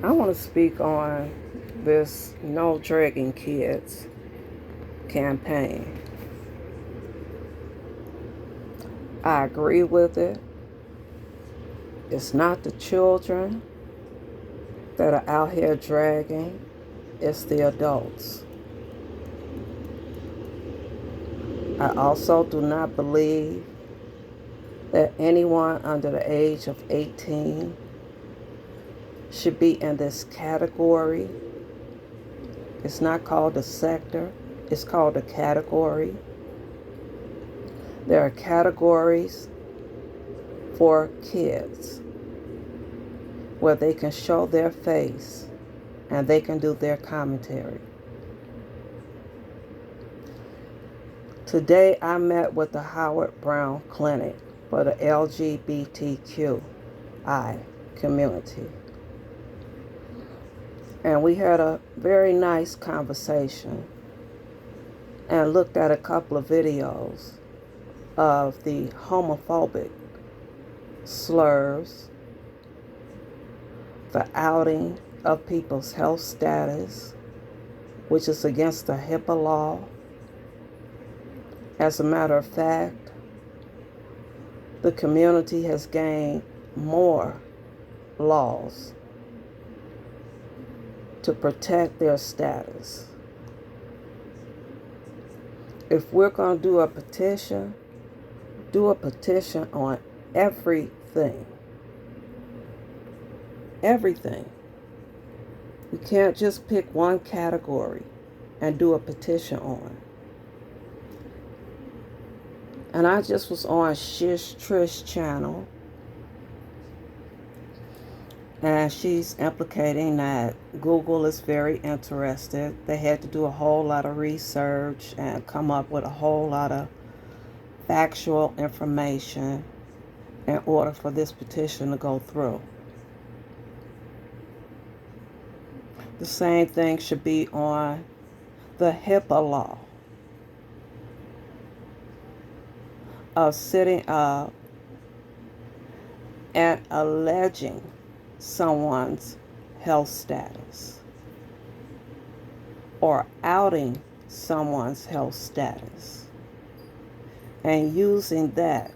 I want to speak on this No Dragging Kids campaign. I agree with it. It's not the children that are out here dragging, it's the adults. I also do not believe that anyone under the age of 18 should be in this category. It's not called a sector, it's called a category. There are categories for kids where they can show their face and they can do their commentary. Today I met with the Howard Brown Clinic for the LGBTQI community. And we had a very nice conversation and looked at a couple of videos of the homophobic slurs, the outing of people's health status, which is against the HIPAA law. As a matter of fact, the community has gained more laws to protect their status. If we're going to do a petition on everything. Everything. We can't just pick one category and do a petition on. And I just was on Shish Trish channel, and she's implicating that Google is very interested. They had to do a whole lot of research and come up with a whole lot of factual information in order for this petition to go through. The same thing should be on the HIPAA law of sitting up and alleging someone's health status or outing someone's health status and using that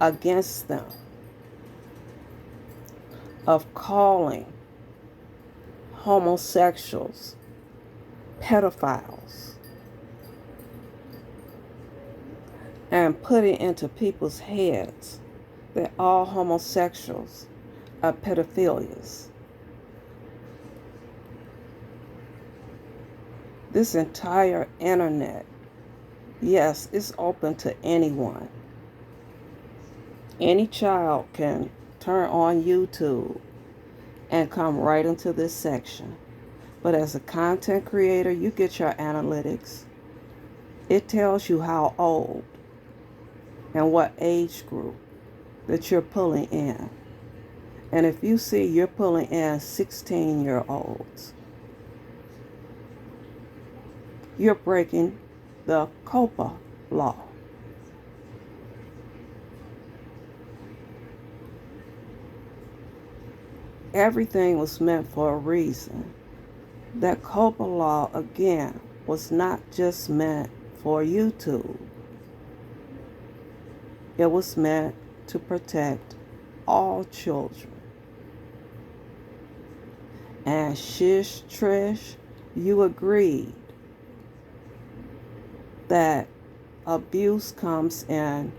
against them, of calling homosexuals pedophiles and putting into people's heads that all homosexuals are pedophilias. This entire internet, yes, it's open to anyone. Any child can turn on YouTube and come right into this section. But as a content creator, you get your analytics. It tells you how old and what age group that you're pulling in. And if you see you're pulling in 16-year-olds, you're breaking the COPA law. Everything was meant for a reason. That COPA law, again, was not just meant for YouTube. It was meant to protect all children. And Shish Trish, you agreed that abuse comes in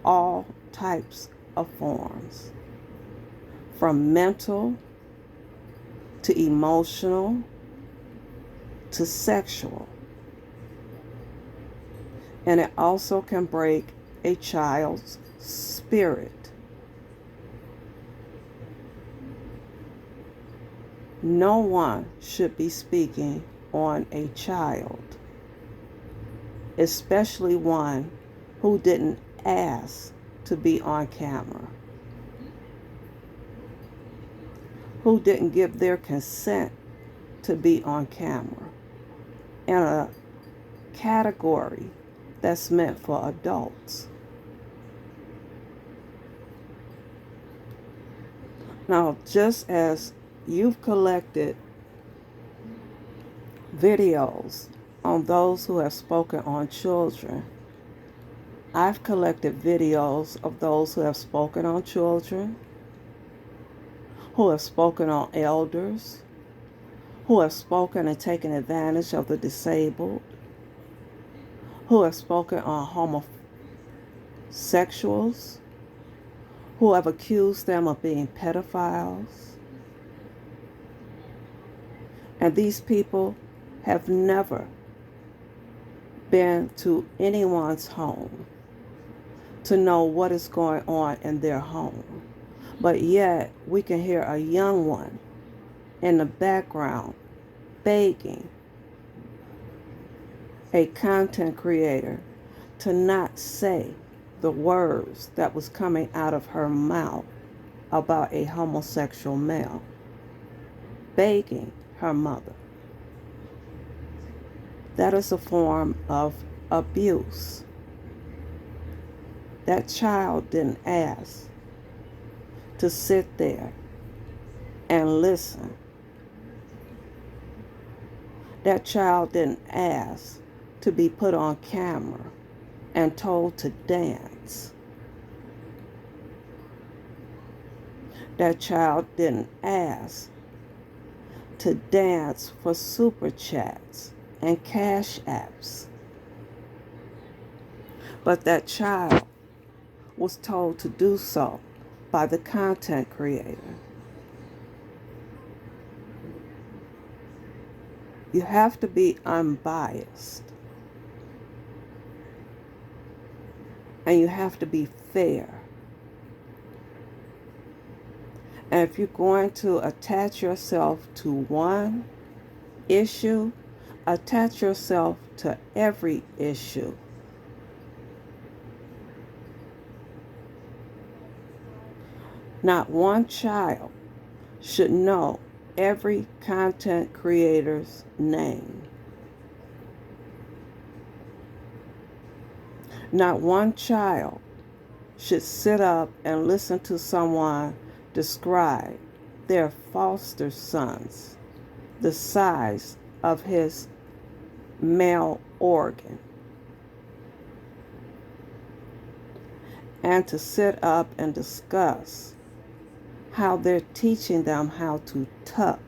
all types of forms, from mental to emotional to sexual. And it also can break a child's spirit. No one should be speaking on a child, especially one who didn't ask to be on camera, who didn't give their consent to be on camera, in a category that's meant for adults. Now, just as you've collected videos on those who have spoken on children, I've collected videos of those who have spoken on children, who have spoken on elders, who have spoken and taken advantage of the disabled, who have spoken on homosexuals, who have accused them of being pedophiles. And these people have never been to anyone's home to know what is going on in their home. But yet, we can hear a young one in the background begging a content creator to not say the words that was coming out of her mouth about a homosexual male, begging her mother. That is a form of abuse. That child didn't ask to sit there and listen. That child didn't ask to be put on camera and told to dance. That child didn't ask to dance for super chats and cash apps. But that child was told to do so by the content creator. You have to be unbiased. And you have to be fair. And if you're going to attach yourself to one issue, attach yourself to every issue. Not one child should know every content creator's name. Not one child should sit up and listen to someone describe their foster sons, the size of his male organ, and to sit up and discuss how they're teaching them how to tuck.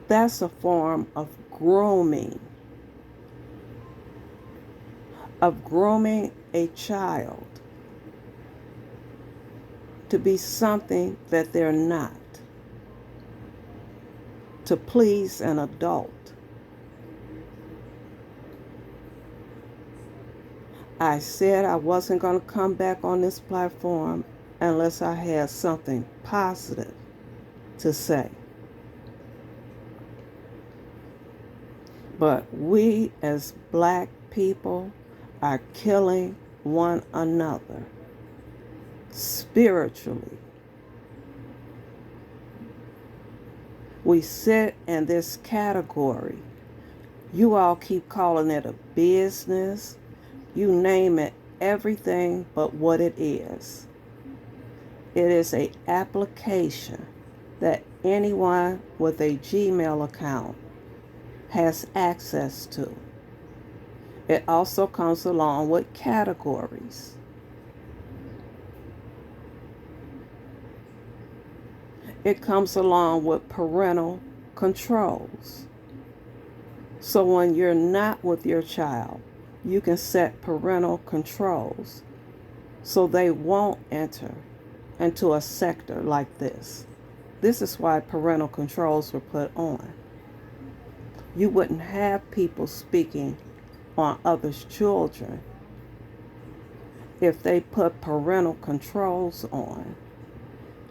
That's a form of grooming a child to be something that they're not, to please an adult. I said I wasn't going to come back on this platform unless I had something positive to say. But we as black people are killing one another spiritually. We sit in this category. You all keep calling it a business. You name it, everything but what it is. It is an application that anyone with a Gmail account has access to. It also comes along with categories. It comes along with parental controls. So when you're not with your child, you can set parental controls so they won't enter into a sector like this. This is why parental controls were put on. You wouldn't have people speaking on others' children if they put parental controls on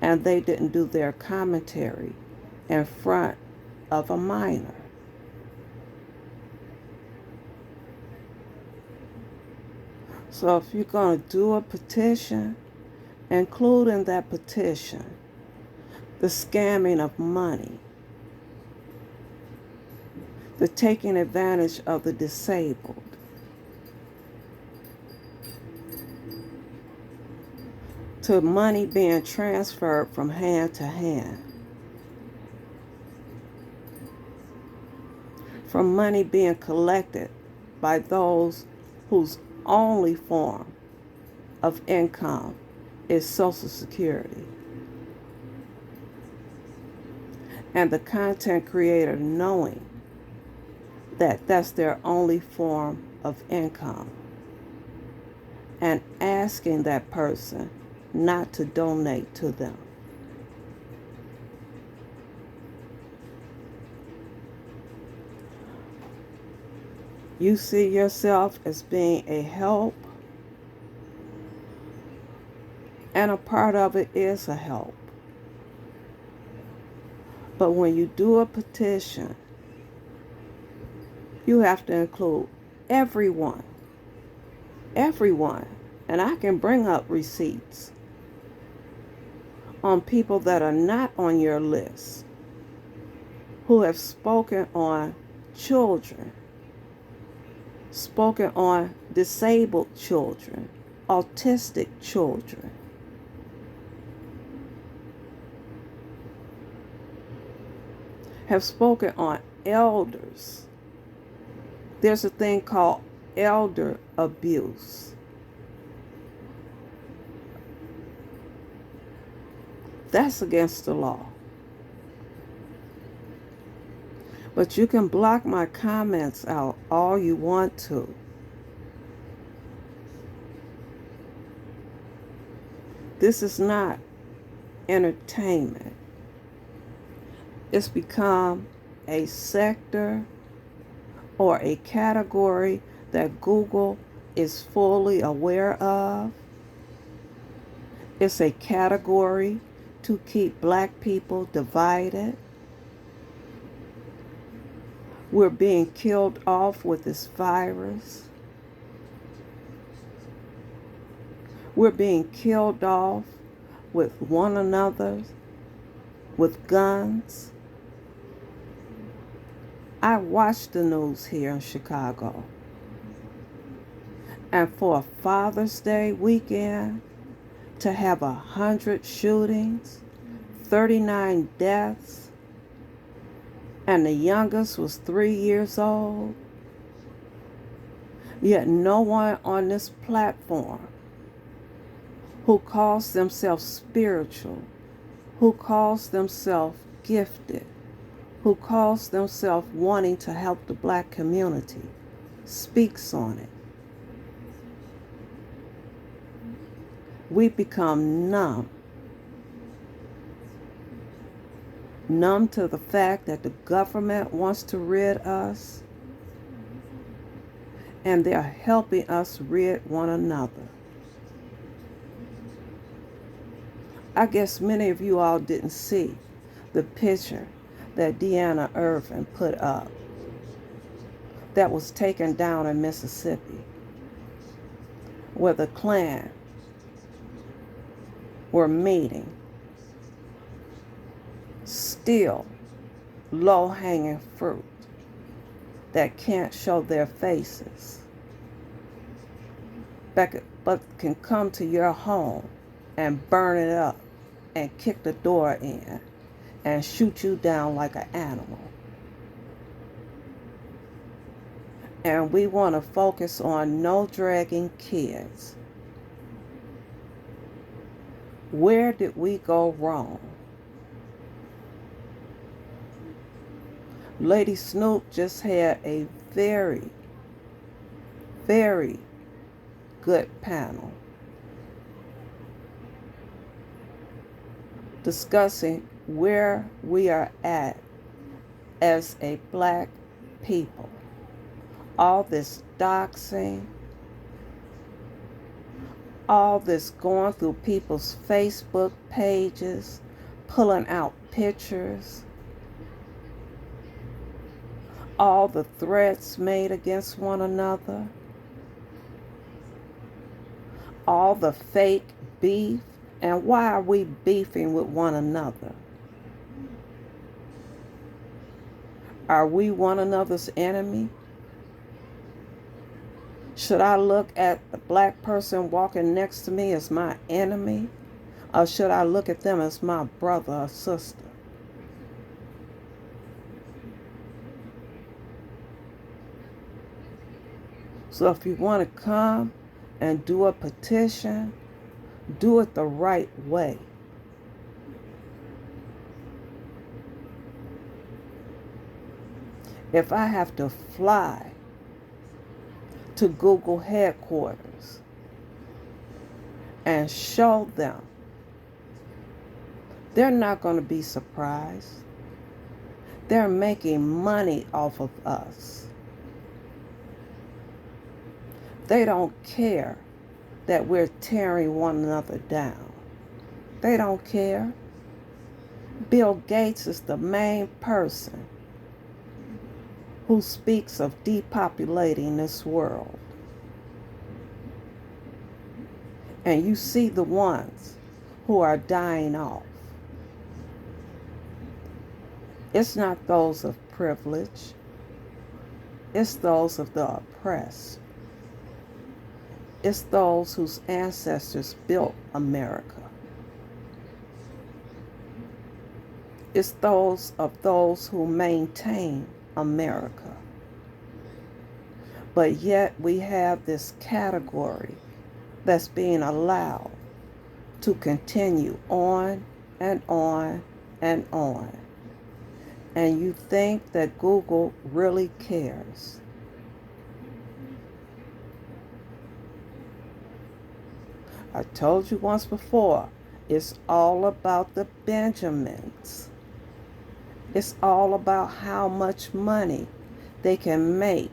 and they didn't do their commentary in front of a minor. So if you're going to do a petition, include in that petition the scamming of money, the taking advantage of the disabled, to money being transferred from hand to hand, from money being collected by those whose only form of income is Social Security, and the content creator knowing that that's their only form of income, and asking that person not to donate to them. You see yourself as being a help, and a part of it is a help. But when you do a petition, you have to include everyone, and I can bring up receipts on people that are not on your list, who have spoken on children, spoken on disabled children, autistic children. Have spoken on elders. There's a thing called elder abuse. That's against the law. But you can block my comments out all you want to. This is not entertainment. It's become a sector or a category that Google is fully aware of. It's a category to keep black people divided. We're being killed off with this virus. We're being killed off with one another, with guns. I watch the news here in Chicago. And for a Father's Day weekend, to have 100 shootings, 39 deaths, and the youngest was 3 years old, yet no one on this platform who calls themselves spiritual, who calls themselves gifted, who calls themselves wanting to help the black community, speaks on it. We become numb to the fact that the government wants to rid us, and they're helping us rid one another. I guess many of you all didn't see the picture that Deanna Irvin put up that was taken down in Mississippi, where the Klan were meeting. Still low-hanging fruit that can't show their faces, but can come to your home and burn it up and kick the door in and shoot you down like an animal. And we want to focus on no dragging kids. Where did we go wrong? Lady Snoop just had a very, very good panel discussing where we are at as a black people. All this doxing, all this going through people's Facebook pages, pulling out pictures, all the threats made against one another, all the fake beef. And why are we beefing with one another? Are we one another's enemy? Should I look at the black person walking next to me as my enemy? Or should I look at them as my brother or sister? So if you want to come and do a petition, do it the right way. If I have to fly to Google headquarters and show them, they're not going to be surprised. They're making money off of us. They don't care that we're tearing one another down. They don't care. Bill Gates is the main person who speaks of depopulating this world. And you see the ones who are dying off. It's not those of privilege. It's those of the oppressed. It's those whose ancestors built America. It's those who maintain America. But yet we have this category that's being allowed to continue on and on and on. And you think that Google really cares. I told you once before, it's all about the Benjamins. It's all about how much money they can make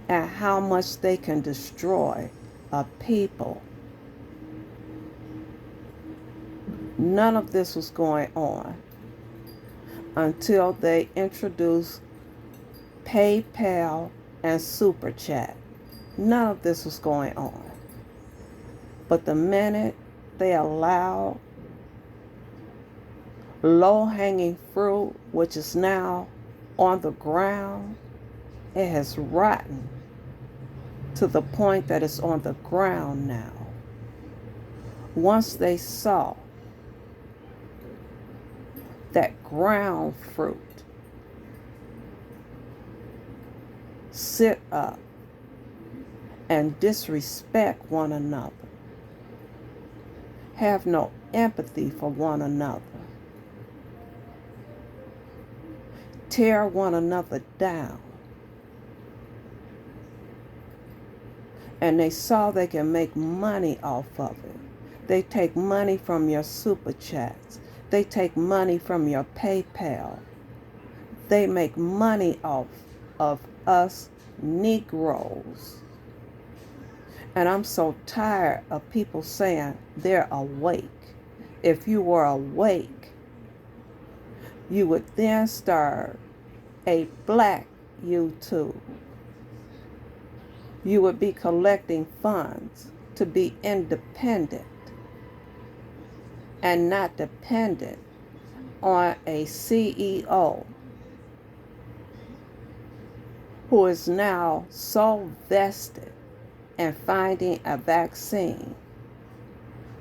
and how much they can destroy a people. None of this was going on until they introduced PayPal and Super Chat. None of this was going on. But the minute they allow low-hanging fruit, which is now on the ground, it has rotten to the point that it's on the ground now. Once they saw that ground fruit sit up and disrespect one another, have no empathy for one another, tear one another down, and they saw they can make money off of it. They take money from your super chats. They take money from your PayPal. They make money off of us Negroes. And I'm so tired of people saying they're awake. If you were awake, you would then start a black YouTube. You would be collecting funds to be independent and not dependent on a CEO who is now so vested in finding a vaccine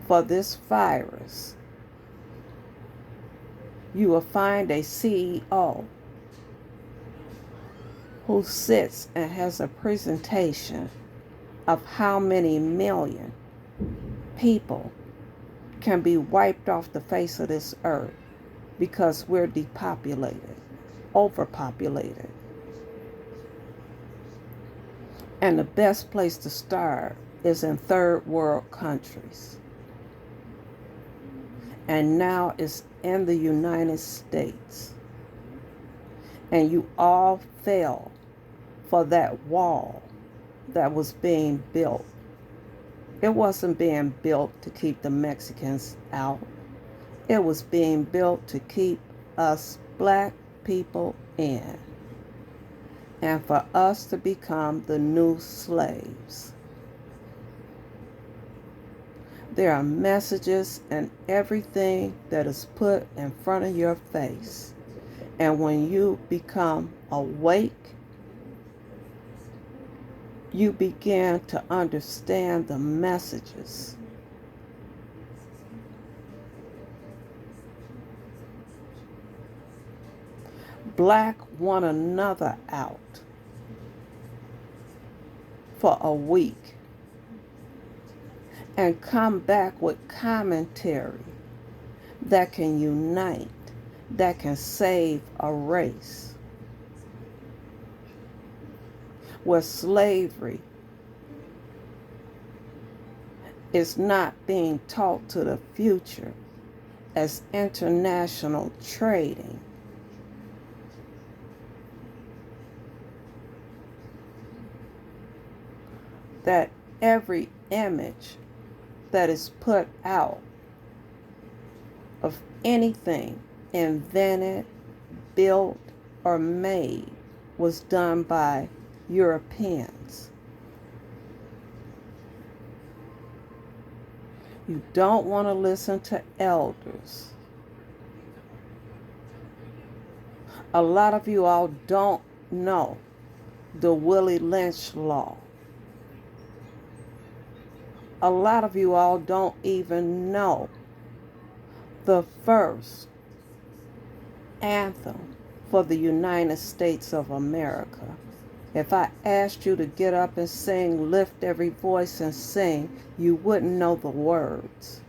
for this virus. You will find a CEO who sits and has a presentation of how many million people can be wiped off the face of this earth because we're depopulated, overpopulated. And the best place to start is in third world countries. And now it's in the United States. And you all fell for that wall that was being built. It wasn't being built to keep the Mexicans out. It was being built to keep us black people in. And for us to become the new slaves. There are messages and everything that is put in front of your face. And when you become awake, you begin to understand the messages. black one another out for a week and come back with commentary that can unite, that can save a race. Where slavery is not being taught to the future as international trading. That every image that is put out of anything invented, built, or made was done by Europeans. You don't want to listen to elders. A lot of you all don't know the Willie Lynch law. A lot of you all don't even know the first anthem for the United States of America. If I asked you to get up and sing, lift every voice and sing, you wouldn't know the words.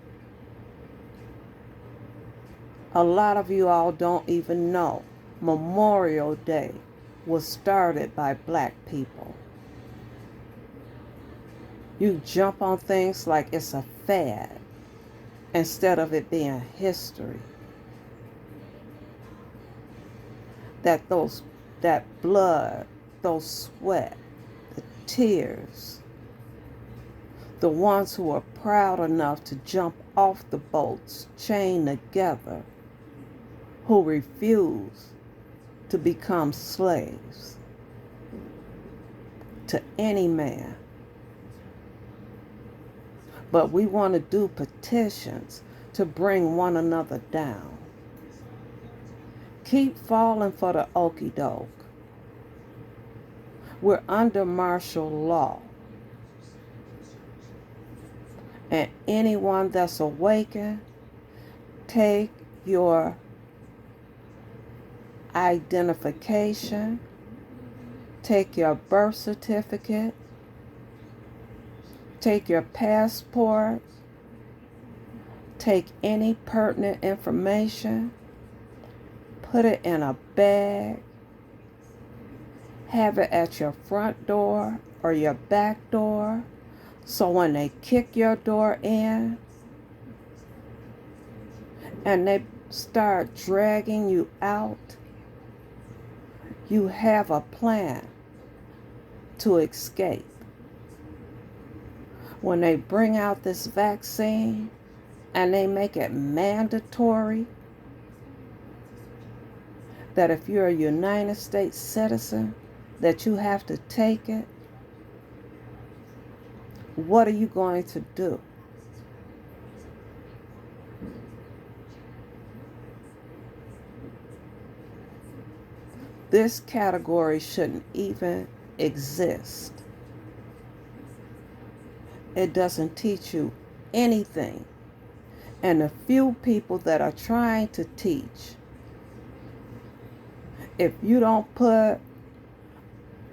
A lot of you all don't even know Memorial Day was started by black people. You jump on things like it's a fad instead of it being history. That blood, those sweat, the tears, the ones who are proud enough to jump off the boats chained together, who refuse to become slaves to any man. But we want to do petitions to bring one another down. Keep falling for the okie doke. We're under martial law. And anyone that's awakened, take your identification, take your birth certificate, take your passport, take any pertinent information, put it in a bag, have it at your front door or your back door, so when they kick your door in and they start dragging you out, you have a plan to escape. When they bring out this vaccine and they make it mandatory that if you're a United States citizen, that you have to take it, what are you going to do? This category shouldn't even exist. It doesn't teach you anything. And the few people that are trying to teach, if you don't put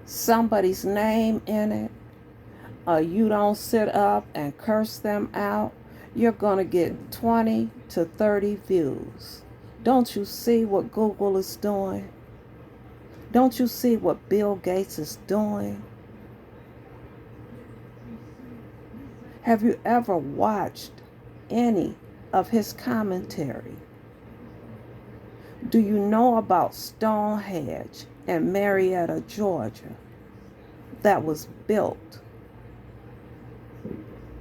somebody's name in it, or you don't sit up and curse them out, you're going to get 20 to 30 views. Don't you see what Google is doing? Don't you see what Bill Gates is doing? Have you ever watched any of his commentary? Do you know about Stonehenge in Marietta, Georgia, that was built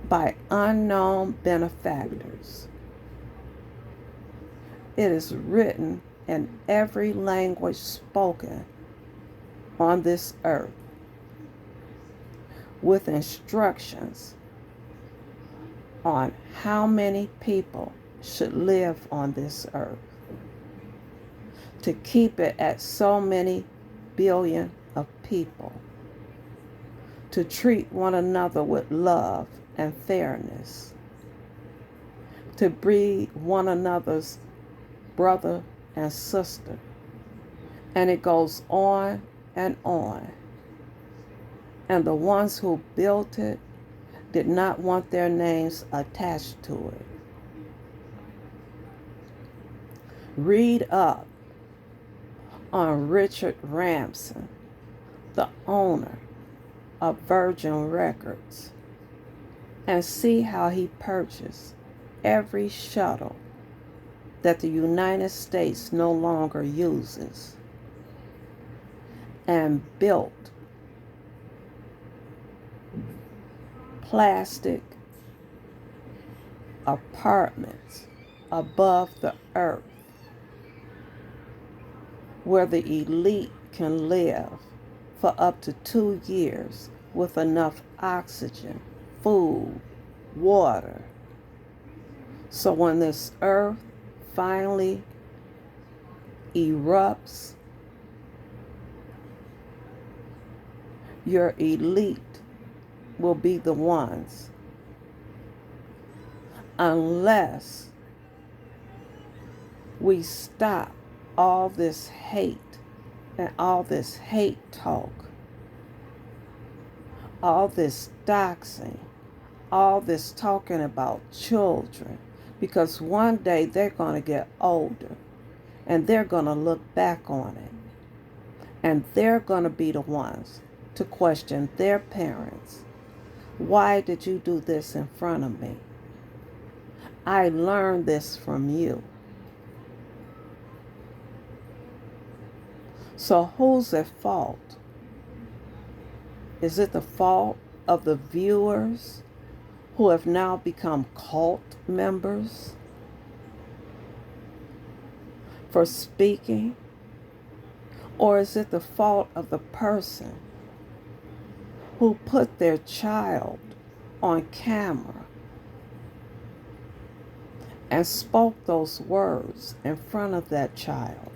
by unknown benefactors? It is written in every language spoken on this earth with instructions on how many people should live on this earth to keep it at so many billion of people, to treat one another with love and fairness, to be one another's brother and sister, And it goes on and on. And the ones who built it did not want their names attached to it. Read up on Richard Ramson, the owner of Virgin Records, and see how he purchased every shuttle that the United States no longer uses and built plastic apartments above the earth where the elite can live for up to 2 years with enough oxygen, food, water. So when this earth finally erupts, your elite will be the ones, unless we stop all this hate and all this hate talk, all this doxing, all this talking about children, because one day they're going to get older and they're going to look back on it and they're going to be the ones to question their parents. Why did you do this in front of me? I learned this from you. So who's at fault? Is it the fault of the viewers who have now become cult members for speaking? Or is it the fault of the person who put their child on camera and spoke those words in front of that child?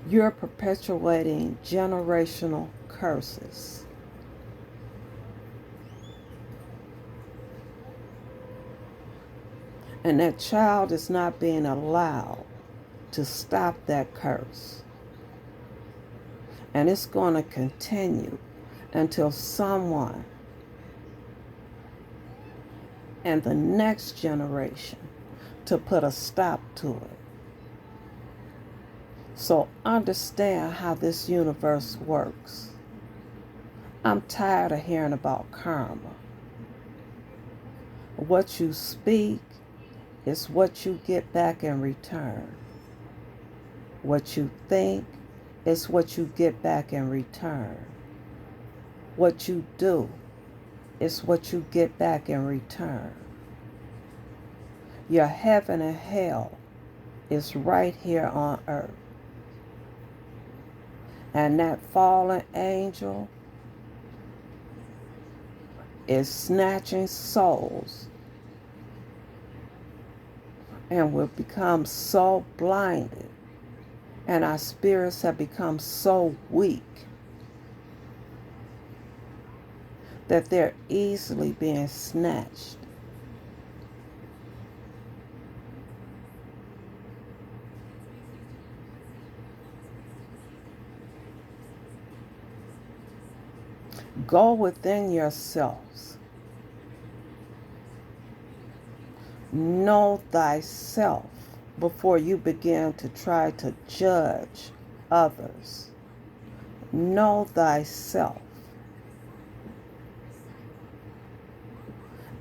You're perpetuating generational curses. And that child is not being allowed to stop that curse. And it's going to continue until someone and the next generation to put a stop to it. So understand how this universe works. I'm tired of hearing about karma. What you speak is what you get back in return. What you think is what you get back in return. What you do is what you get back in return. Your heaven and hell is right here on earth. And that fallen angel is snatching souls and will become so blinded, and our spirits have become so weak that they're easily being snatched. Go within yourselves. Know thyself before you begin to try to judge others. Know thyself.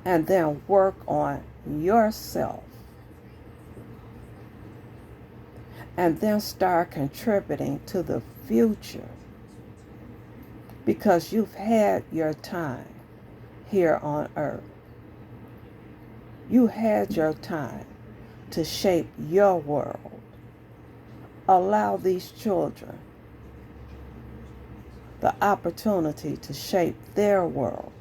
And then work on yourself. And then start contributing to the future. Because you've had your time here on earth. You had your time to shape your world. Allow these children the opportunity to shape their world.